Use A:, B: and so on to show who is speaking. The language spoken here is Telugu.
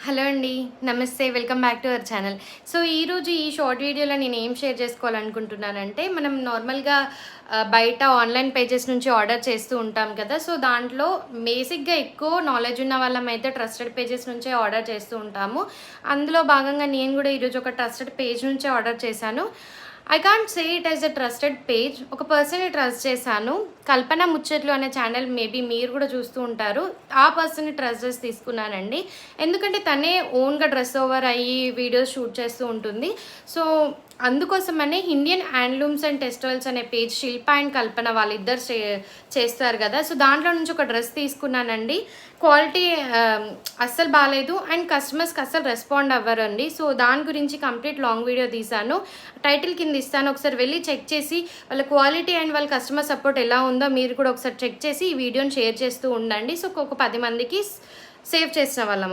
A: హలో అండి. నమస్తే. Welcome back to our channel. So, ఈరోజు ఈ షార్ట్ వీడియోలో నేను ఏం షేర్ చేసుకోవాలనుకుంటున్నానంటే, మనం నార్మల్‌గా బయట ఆన్‌లైన్ పేజెస్ నుంచి ఆర్డర్ చేస్తూ ఉంటాం కదా! సో, దాంట్లో బేసిక్‌గా ఎక్కువ నాలెడ్జ్ ఉన్న వాళ్ళమైతే ట్రస్టెడ్ పేజెస్ నుంచే ఆర్డర్ చేస్తూ ఉంటాము. అందులో భాగంగా నేను గూడా ఈరోజు ఒక ట్రస్టెడ్ పేజ్ నుంచే ఆర్డర్ చేశాను. I can't say it as a trusted page. ఒక పర్సన్‌ని ట్రస్ట్ చేశాను. 'కల్పన ముచ్చట్లు' అనే ఛానల్ మేబీ మీరు కూడా చూస్తూ ఉంటారు. ఆ పర్సన్‌ని ట్రస్ట్ చేసి తీసుకున్నానండి. ఎందుకంటే తనే ఓన్‌గా డ్రెస్ ఓవర్ అయ్యి వీడియోస్ షూట్ చేస్తూ ఉంటుంది. సో, అందుకోసమనే 'ఇండియన్ హ్యాండ్లూమ్స్ అండ్ టెక్స్టైల్స్' అనే పేజ్ శిల్ప అండ్ కల్పన వాళ్ళిద్దరు చేస్తారు కదా! సో, దాంట్లో నుంచి ఒక డ్రెస్ తీసుకున్నానండి. క్వాలిటీ అస్సలు బాలేదు అండ్ కస్టమర్స్‌కి అస్సలు రెస్పాండ్ అవ్వరండి. సో, దాని గురించి కంప్లీట్ లాంగ్ వీడియో తీశాను. టైటిల్ కింద ఇస్తాను. ఒకసారి వెళ్ళి చెక్ చేసి వాళ్ళ క్వాలిటీ అండ్ వాళ్ళ కస్టమర్ సపోర్ట్ ఎలా ఉందో మీరు కూడా ఒకసారి చెక్ చేసి ఈ వీడియోని షేర్ చేస్తూ ఉండండి. సో, ఒక 10 మందికి సేవ్ చేసిన వాళ్ళము.